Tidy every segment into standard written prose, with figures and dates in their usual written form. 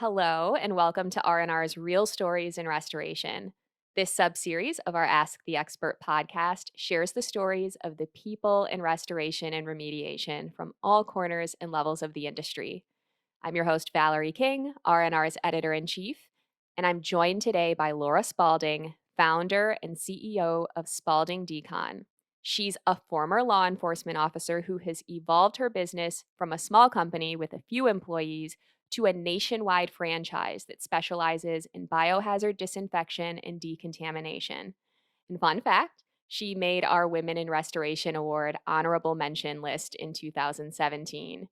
Hello, and welcome to R&R's Real Stories in Restoration. This subseries of our Ask the Expert podcast shares the stories of the people in restoration and remediation from all corners and levels of the industry. I'm your host, Valerie King, R&R's editor in chief, and I'm joined today by Laura Spaulding, founder and CEO of Spalding Decon. She's a former law enforcement officer who has evolved her business from a small company with a few employees to a nationwide franchise that specializes in biohazard disinfection and decontamination. And fun fact, she made our Women in Restoration Award honorable mention list in 2017.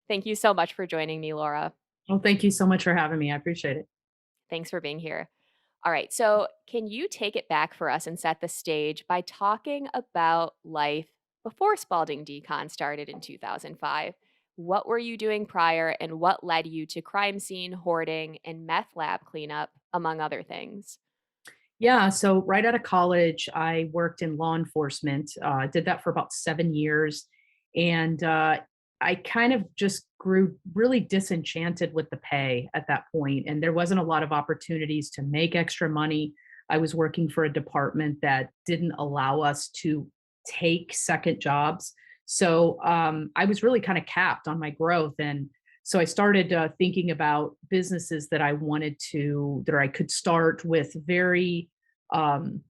Thank you so much for joining me, Laura. Well, thank you so much for having me. I appreciate it. Thanks for being here. All right, so can you take it back for us and set the stage by talking about life before Spalding Decon started in 2005? What were you doing prior, and what led you to crime scene hoarding and meth lab cleanup, among other things? Yeah, so right out of college, I worked in law enforcement. Did that for about 7 years, and I kind of just grew really disenchanted with the pay at that point, and there wasn't a lot of opportunities to make extra money. I was working for a department that didn't allow us to take second jobs, so I was really kind of capped on my growth, and so I started thinking about businesses that I could start with very um,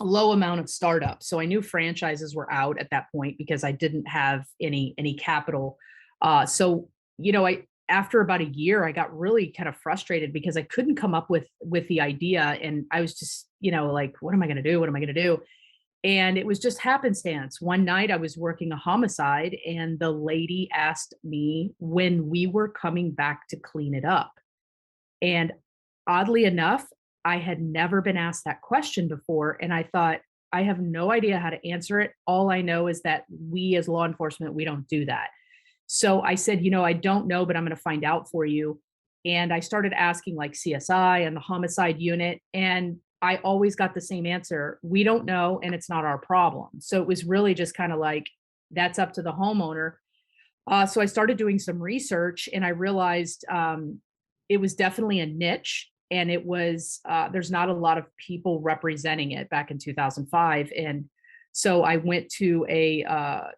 low amount of startup. So I knew franchises were out at that point because I didn't have any capital. So I after about a year, I got really kind of frustrated because I couldn't come up with the idea, and I was just like, what am I going to do? What am I going to do? And it was just happenstance. One night I was working a homicide, and the lady asked me when we were coming back to clean it up. And oddly enough, I had never been asked that question before. And I thought, I have no idea how to answer it. All I know is that we as law enforcement, we don't do that. So I said, I don't know, but I'm going to find out for you. And I started asking like CSI and the homicide unit. And I always got the same answer: we don't know, and it's not our problem. So it was really just kind of like, that's up to the homeowner. So I started doing some research, and I realized it was definitely a niche, and there's not a lot of people representing it back in 2005. And so I went to a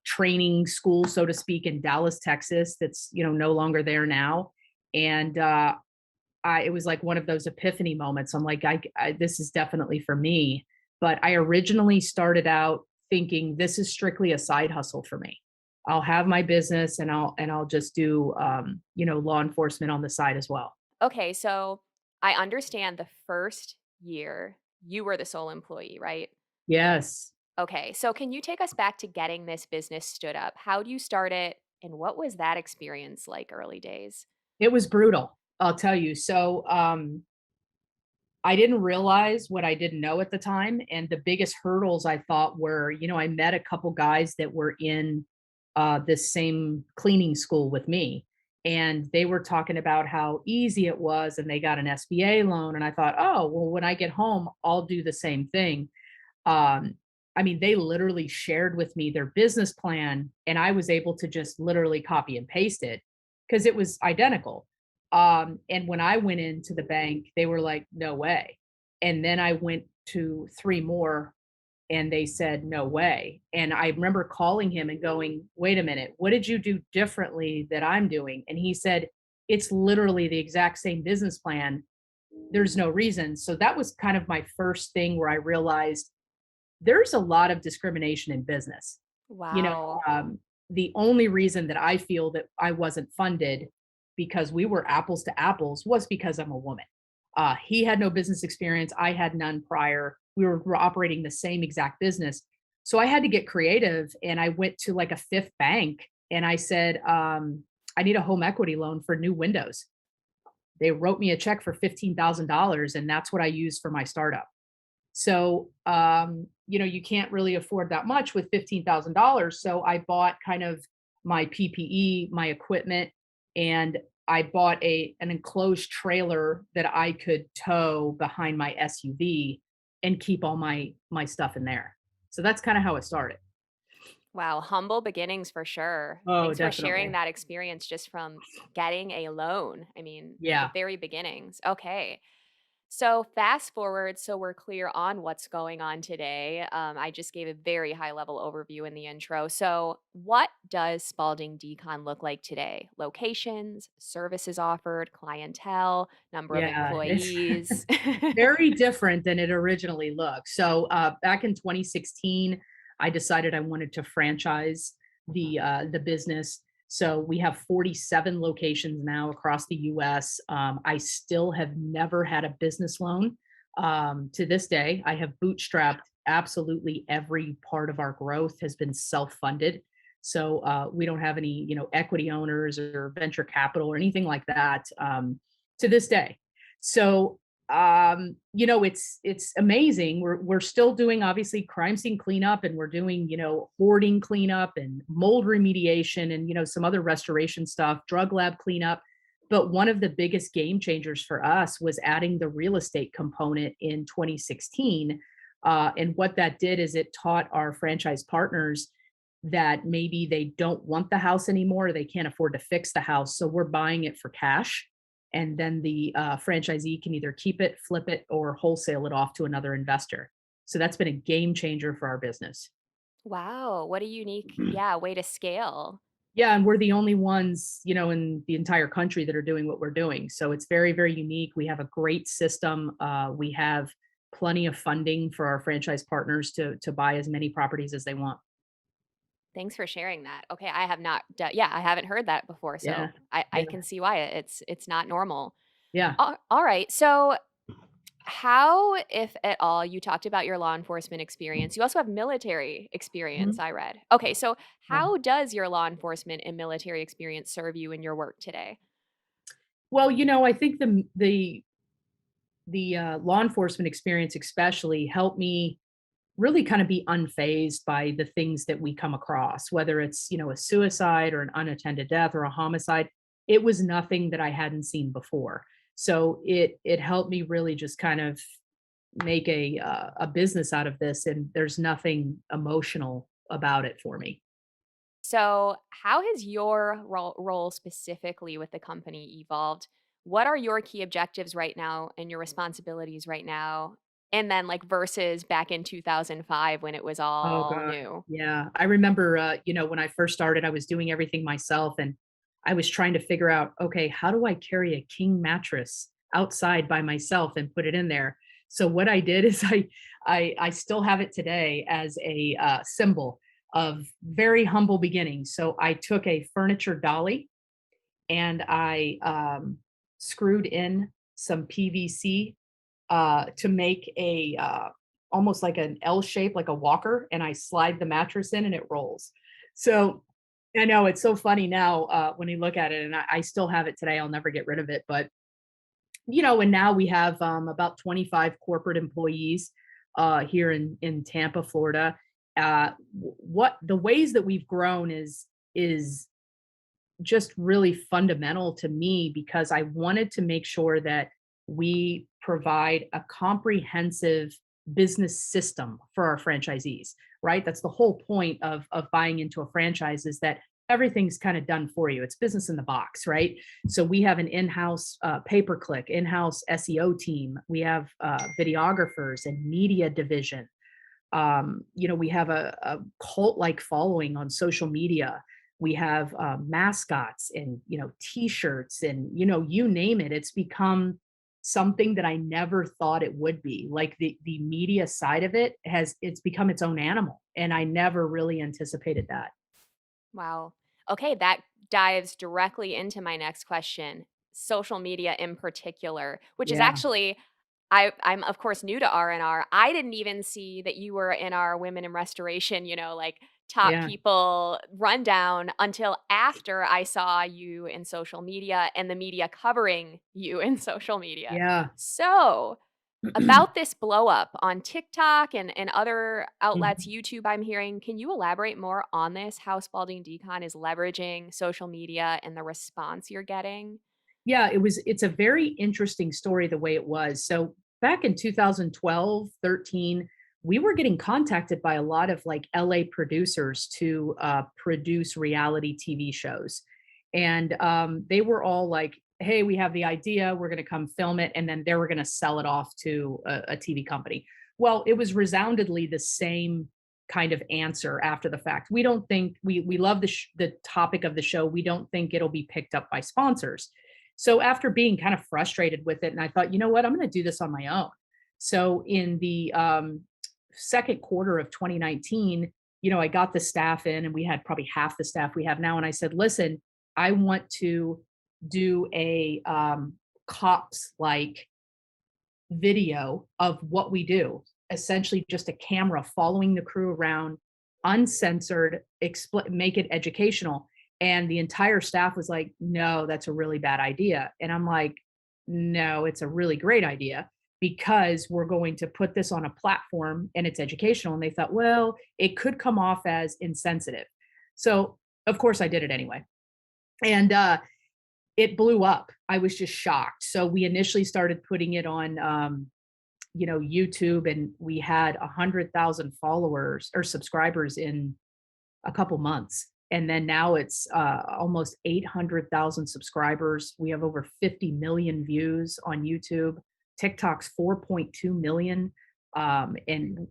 training school, so to speak, in Dallas, Texas. That's no longer there now, and it was like one of those epiphany moments. I'm like, this is definitely for me. But I originally started out thinking this is strictly a side hustle for me. I'll have my business, and I'll just do law enforcement on the side as well. Okay, so I understand the first year you were the sole employee, right? Yes. Okay, so can you take us back to getting this business stood up? How do you start it, and what was that experience like early days? It was brutal, I'll tell you. So I didn't realize what I didn't know at the time. And the biggest hurdles I thought were, I met a couple guys that were in this same cleaning school with me. And they were talking about how easy it was, and they got an SBA loan. And I thought, oh, well, when I get home, I'll do the same thing. Um, I mean, they literally shared with me their business plan, and I was able to just literally copy and paste it because it was identical. And when I went into the bank, they were like, no way. And then I went to three more, and they said, no way. And I remember calling him and going, wait a minute, what did you do differently that I'm doing? And he said, it's literally the exact same business plan. There's no reason. So that was kind of my first thing where I realized there's a lot of discrimination in business. You know, Wow. the only reason that I feel that I wasn't funded because we were apples to apples was because I'm a woman. He had no business experience. I had none prior. We were operating the same exact business. So I had to get creative, and I went to like a fifth bank, and I said, I need a home equity loan for new windows. They wrote me a check for $15,000, and that's what I used for my startup. So, you can't really afford that much with $15,000. So I bought kind of my PPE, my equipment, and I bought an enclosed trailer that I could tow behind my SUV and keep all my stuff in there. So that's kind of how it started. Wow, humble beginnings for sure. Oh, Thanks for sharing definitely. that experience just from getting a loan. I mean, the Yeah. very beginnings. Okay. So, fast forward so we're clear on what's going on today. I just gave a very high level overview in the intro. So, what does Spalding Decon look like today? Locations, services offered, clientele, number of Yeah, it's employees. very different than it originally looked. So, back in 2016, I decided I wanted to franchise the business. So we have 47 locations now across the US. I still have never had a business loan. To this day, I have bootstrapped absolutely every part of our growth has been self-funded. So we don't have any, equity owners or venture capital or anything like that to this day. So it's amazing. We're still doing obviously crime scene cleanup, and we're doing, hoarding cleanup and mold remediation and, some other restoration stuff, drug lab cleanup. But one of the biggest game changers for us was adding the real estate component in 2016. And what that did is it taught our franchise partners that maybe they don't want the house anymore, they can't afford to fix the house. So we're buying it for cash. And then the franchisee can either keep it, flip it, or wholesale it off to another investor. So that's been a game changer for our business. Wow, what a unique, yeah, way to scale. Yeah, and we're the only ones, in the entire country that are doing what we're doing. So it's very, very unique. We have a great system. We have plenty of funding for our franchise partners to buy as many properties as they want. Thanks for sharing that. Okay, I have not yeah, I haven't heard that before, Yeah, so I yeah, can see why it's not normal. yeah. All right. So, how, if at all, you talked about your law enforcement experience. You also have military experience, Mhm. I read. Okay, so Yeah. how does your law enforcement and military experience serve you in your work today? Well, I think the law enforcement experience especially helped me really kind of be unfazed by the things that we come across, whether it's, a suicide or an unattended death or a homicide. It was nothing that I hadn't seen before. So it helped me really just kind of make a business out of this, and there's nothing emotional about it for me. So, how has your role specifically with the company evolved? What are your key objectives right now and your responsibilities right now? And then, like, versus back in 2005 when it was Oh all god. new. Yeah. I remember when I first started, I was doing everything myself, and I was trying to figure out, okay, how do I carry a king mattress outside by myself and put it in there? So what I did is I still have it today as a symbol of very humble beginnings. So I took a furniture dolly and I screwed in some PVC to make a almost like an L shape, like a walker, and I slide the mattress in and it rolls. So I know it's so funny now when you look at it, and I still have it today. I'll never get rid of it. But and now we have about 25 corporate employees here in Tampa, Florida. What the ways that we've grown is just really fundamental to me because I wanted to make sure that we provide a comprehensive business system for our franchisees, right? That's the whole point of buying into a franchise is that everything's kind of done for you. It's business in the box, right? So we have an in-house pay-per-click, in-house SEO team. We have videographers and media division. We have a cult-like following on social media. We have mascots and t-shirts and you name it. It's become something that I never thought it would be. Like the media side of it it's become its own animal, and I never really anticipated that. Wow. Okay, that dives directly into my next question. Social media in particular, which is Yeah, actually I'm of course new to R&R. I didn't even see that you were in our women in restoration, like top yeah, people rundown until after I saw you in social media and the media covering you in social media. yeah. So, about this blow up on TikTok and other outlets, Mhm. YouTube, I'm hearing. Can you elaborate more on this? How Spalding Decon is leveraging social media and the response you're getting? Yeah, it's a very interesting story the way it was. So back in 2012, 13, we were getting contacted by a lot of like LA producers to produce reality TV shows. And they were all like, hey, we have the idea, we're going to come film it, and then they were going to sell it off to a TV company. Well, it was resoundingly the same kind of answer after the fact. We don't think we love the topic of the show. We don't think it'll be picked up by sponsors. So after being kind of frustrated with it, and I thought, you know what, I'm going to do this on my own. So in the second quarter of 2019, I got the staff in, and we had probably half the staff we have now. And I said, listen, I want to do a cops like video of what we do, essentially just a camera following the crew around, uncensored, make it educational. And the entire staff was like, no, that's a really bad idea. And I'm like, no, it's a really great idea because we're going to put this on a platform and it's educational. And they thought, well, it could come off as insensitive. So, of course, I did it anyway. And it blew up. I was just shocked. So we initially started putting it on YouTube, and we had 100,000 followers or subscribers in a couple months. And then now it's almost 800,000 subscribers. We have over 50 million views on YouTube. TikTok's 4.2 million. And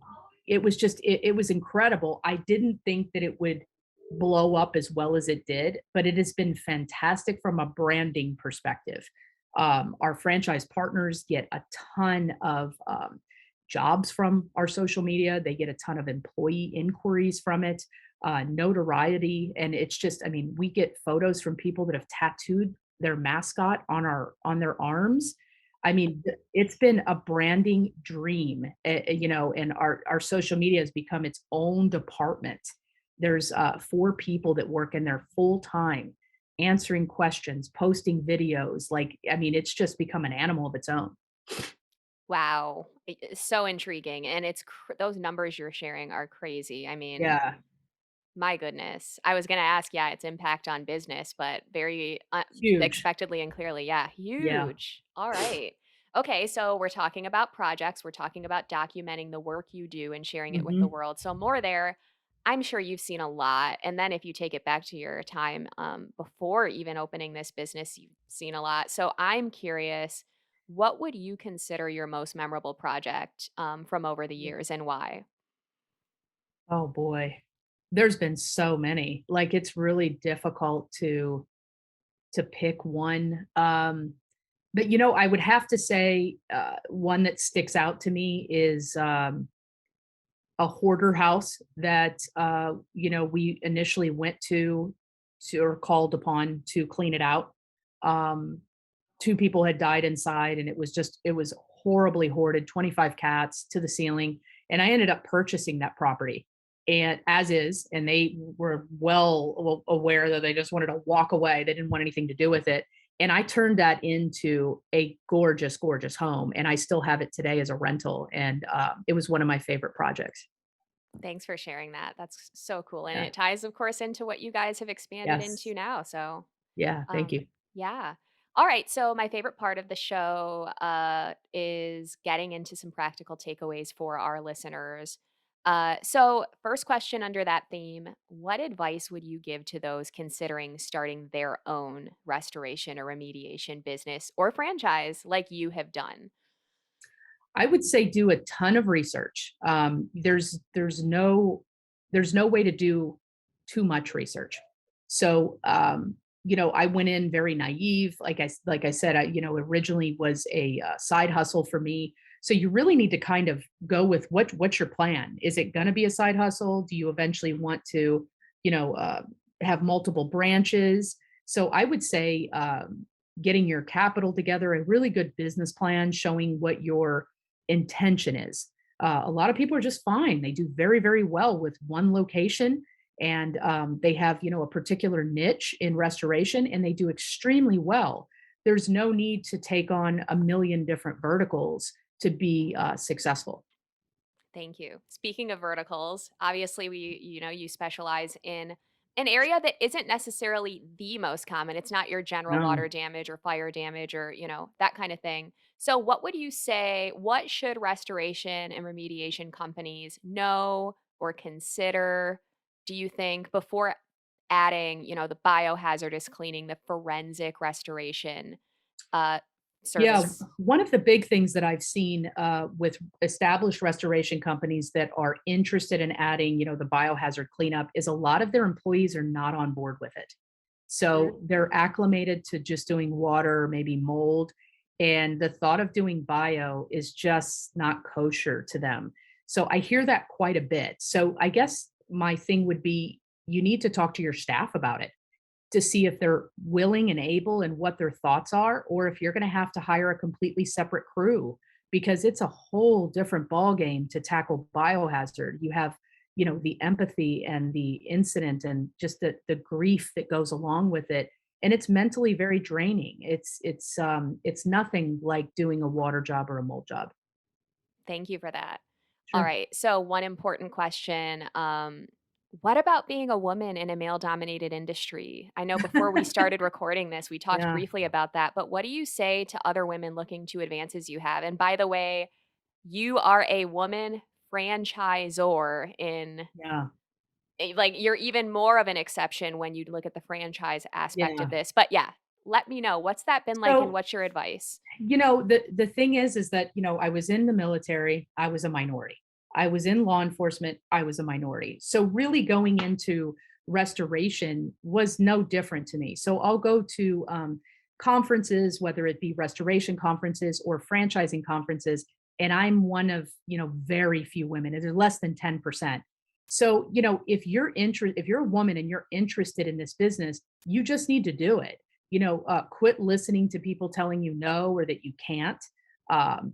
it was just, it was incredible. I didn't think that it would blow up as well as it did, but it has been fantastic from a branding perspective. Our franchise partners get a ton of jobs from our social media. They get a ton of employee inquiries from it, notoriety, and it's just, I mean, we get photos from people that have tattooed their mascot on their arms. I mean, it's been a branding dream, and our social media has become its own department. There's 4 people that work in there full time, answering questions, posting videos. Like, I mean, it's just become an animal of its own. Wow. So intriguing. And those numbers you're sharing are crazy. I mean, Yeah, my goodness. I was going to ask, yeah, its impact on business, but very huge. expectedly and clearly, yeah, Yeah. huge. All right. Okay, so we're talking about projects, we're talking about documenting the work you do and sharing it with the Mhm. world. So more there. I'm sure you've seen a lot. And then if you take it back to your time before even opening this business, you've seen a lot. So I'm curious, what would you consider your most memorable project from over the years and why? Oh boy. There's been so many. Like, it's really difficult to pick one. But I would have to say one that sticks out to me is a hoarder house that we initially went to or called upon to clean it out. Um, 2 people had died inside, and it was horribly hoarded, 25 cats to the ceiling. And I ended up purchasing that property and as is, and they were well aware that they just wanted to walk away. They didn't want anything to do with it. And I turned that into a gorgeous, gorgeous home. And I still have it today as a rental. And it was one of my favorite projects. Thanks for sharing that. That's so cool. And Yeah. it ties, of course, into what you guys have expanded into Yes. now. So, Yeah. Thank um, you. yeah. All right. So, my favorite part of the show is getting into some practical takeaways for our listeners. So, first question under that theme: what advice would you give to those considering starting their own restoration or remediation business or franchise like you have done? I would say do a ton of research. There's no way to do too much research. So I went in very naive. Like I said, originally was a side hustle for me. So you really need to kind of go with what's your plan? Is it going to be a side hustle? Do you eventually want to, you know, uh, have multiple branches? So I would say getting your capital together, a really good business plan, showing what your intention is. A lot of people are just fine. They do very, very well with one location, and they have, a particular niche in restoration, and they do extremely well. There's no need to take on a million different verticals to be successful. Thank you. Speaking of verticals, obviously you specialize in an area that isn't necessarily the most common. It's not your general No. water damage or fire damage or, that kind of thing. So, what would you say? What should restoration and remediation companies know or consider, do you think, before adding, the biohazardous cleaning, the forensic restoration uh, Yeah, service? one of the big things that I've seen with established restoration companies that are interested in adding, the biohazard cleanup is a lot of their employees are not on board with it. Mm, So they're acclimated to just doing water, maybe mold, and the thought of doing bio is just not kosher to them. So I hear that quite a bit. So I guess my thing would be you need to talk to your staff about it to see if they're willing and able and what their thoughts are, or if you're going to have to hire a completely separate crew because it's a whole different ball game to tackle biohazard. You have, the empathy and the incident and just the grief that goes along with it. And it's mentally very draining. It's nothing like doing a water job or a mold job. thank you for that. All Sure. right. So, one important question. What about being a woman in a male dominated industry? I know before we started recording this, we talked Yeah. briefly about that, but what do you say to other women looking to advance as you have? And by the way, you are a woman franchisor in Yeah. like you're even more of an exception when you look at the franchise aspect of Yeah. this. But yeah, let me know what's that been like and So what's your advice? the thing is that, I was in the military, I was a minority. I was in law enforcement, I was a minority. So really going into restoration was no different to me. So I'll go to conferences, whether it be restoration conferences or franchising conferences, and I'm one of, very few women. There's less than 10%. So, if you're a woman and you're interested in this business, you just need to do it. Quit listening to people telling you no or that you can't,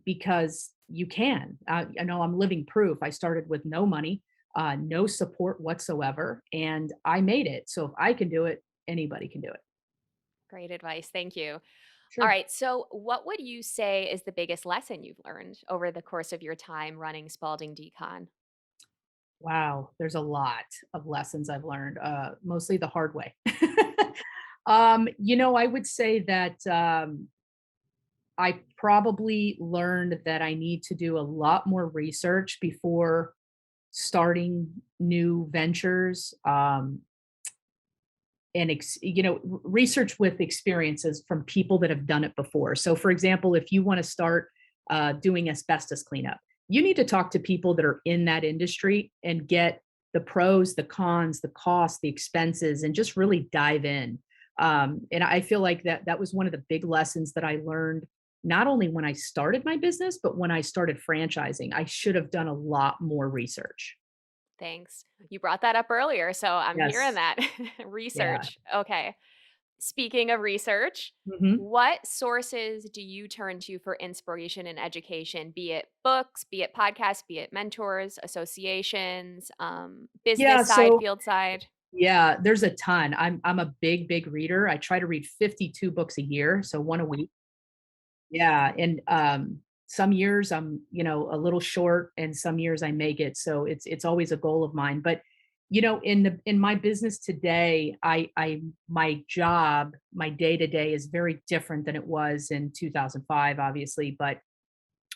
because you can. I know I'm living proof. I started with no money, no support whatsoever, and I made it. So if I can do it, anybody can do it. Great advice. Thank you. All Sure. right. So, what would you say is the biggest lesson you've learned over the course of your time running Spalding Decon? Wow, there's a lot of lessons I've learned, mostly the hard way. I would say that I probably learned that I need to do a lot more research before starting new ventures, and research with experiences from people that have done it before. So for example, if you want to start doing asbestos cleanup, you need to talk to people that are in that industry and get the pros, the cons, the costs, the expenses, and just really dive in. And I feel like that was one of the big lessons that I learned, not only when I started my business, but when I started franchising. I should have done a lot more research. Thanks. You brought that up earlier. So, I'm hearing Yes. that Yeah. research. Okay. Speaking of research, Mhm. what sources do you turn to for inspiration and education, be it books, be it podcasts, be it mentors, associations, Yeah, business side, so field side? yeah, there's a ton. I'm a big, big reader. I try to read 52 books a year, so 1 a week. Yeah, and, some years I'm, a little short, and some years I make it, so it's always a goal of mine, but, in my business today, I my job, my day-to-day is very different than it was in 2005, obviously, but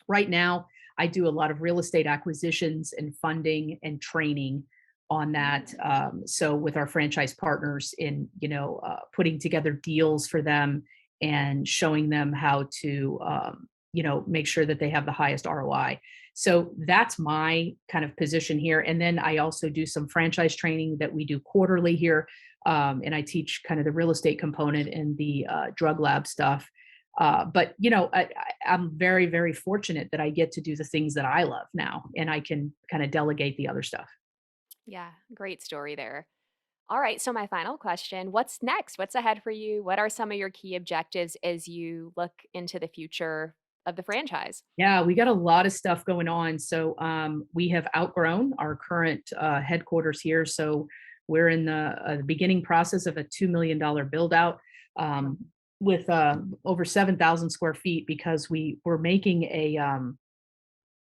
right now, I do a lot of real estate acquisitions and funding and training on that. So with our franchise partners in, putting together deals for them and showing them how to, make sure that they have the highest ROI. So that's my kind of position here. And then I also do some franchise training that we do quarterly here. And I teach kind of the real estate component and the drug lab stuff. But I'm very, very fortunate that I get to do the things that I love now, and I can kind of delegate the other stuff. Yeah, great story there. All right. So, my final question, what's next? What's ahead for you? What are some of your key objectives as you look into the future of the franchise? Yeah, we got a lot of stuff going on. So we have outgrown our current headquarters here. So we're in the beginning process of a $2 million build out, um, with over 7,000 square feet because we were making a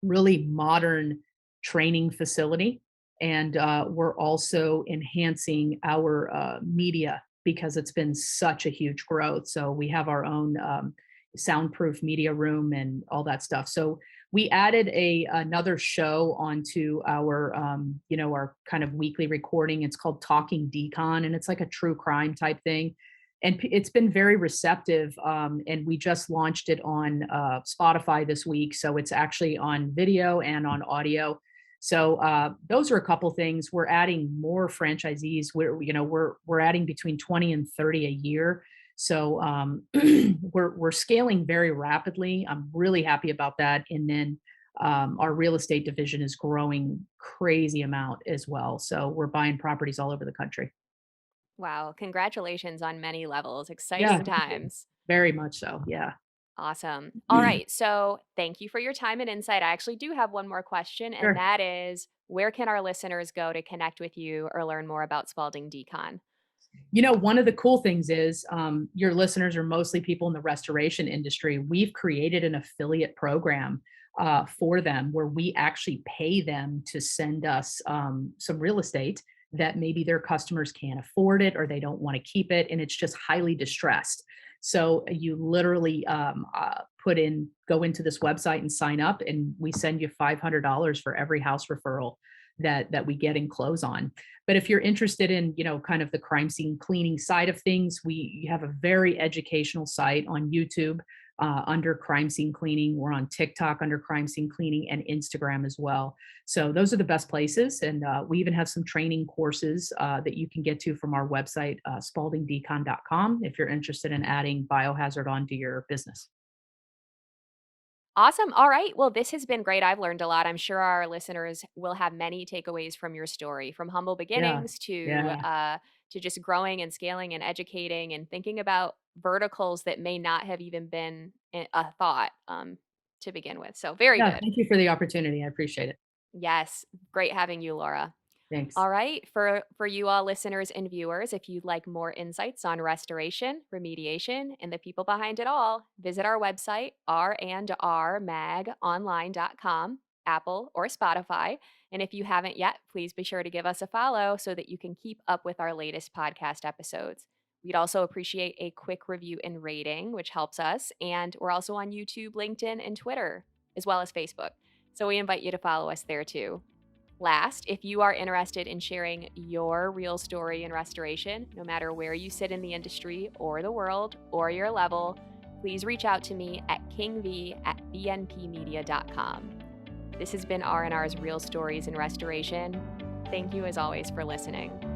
really modern training facility. And we're also enhancing our media because it's been such a huge growth. So we have our own, soundproof media room and all that stuff. So we added a another show onto our our kind of weekly recording. It's called Talking Decon, and it's like a true crime type thing. And it's been very receptive. And we just launched it on Spotify this week, so it's actually on video and on audio. So those are a couple things. We're adding more franchisees. We're adding between 20 and 30 a year. So we're scaling very rapidly. I'm really happy about that. And then our real estate division is growing crazy amount as well. So we're buying properties all over the country. Wow, congratulations on many levels. Yeah, Exciting thank you. times. Very much so. Yeah. Awesome. All right. So, thank you for your time and insight. I actually do have one more question, and Sure. that is where can our listeners go to connect with you or learn more about Spalding Decon? One of the cool things is your listeners are mostly people in the restoration industry. We've created an affiliate program for them where we actually pay them to send us some real estate that maybe their customers can't afford it or they don't want to keep it, and it's just highly distressed. So you literally go into this website and sign up, and we send you $500 for every house referral that we get and close on. But if you're interested in, kind of the crime scene cleaning side of things, we have a very educational site on YouTube under crime scene cleaning. We're on TikTok under crime scene cleaning and Instagram as well. So those are the best places. And we even have some training courses that you can get to from our website, spaldingdecon.com, if you're interested in adding biohazard onto your business. Awesome. All right. Well, this has been great. I've learned a lot. I'm sure our listeners will have many takeaways from your story, from humble Yeah. beginnings Yeah. to just growing and scaling and educating and thinking about verticals that may not have even been a thought to begin with. So very Yeah. good. Thank you for the opportunity. I appreciate it. Yes, great having you, Laura. Thanks. All right, for you all listeners and viewers, if you'd like more insights on restoration, remediation, and the people behind it all, visit our website randrmagonline.com, Apple or Spotify. And if you haven't yet, please be sure to give us a follow so that you can keep up with our latest podcast episodes. We'd also appreciate a quick review and rating, which helps us. And we're also on YouTube, LinkedIn, and Twitter, as well as Facebook. So we invite you to follow us there too. Last, if you are interested in sharing your real story in restoration, no matter where you sit in the industry or the world or your level, please reach out to me at kingv@bnpmedia.com. This has been R&R's Real Stories in Restoration. Thank you as always for listening.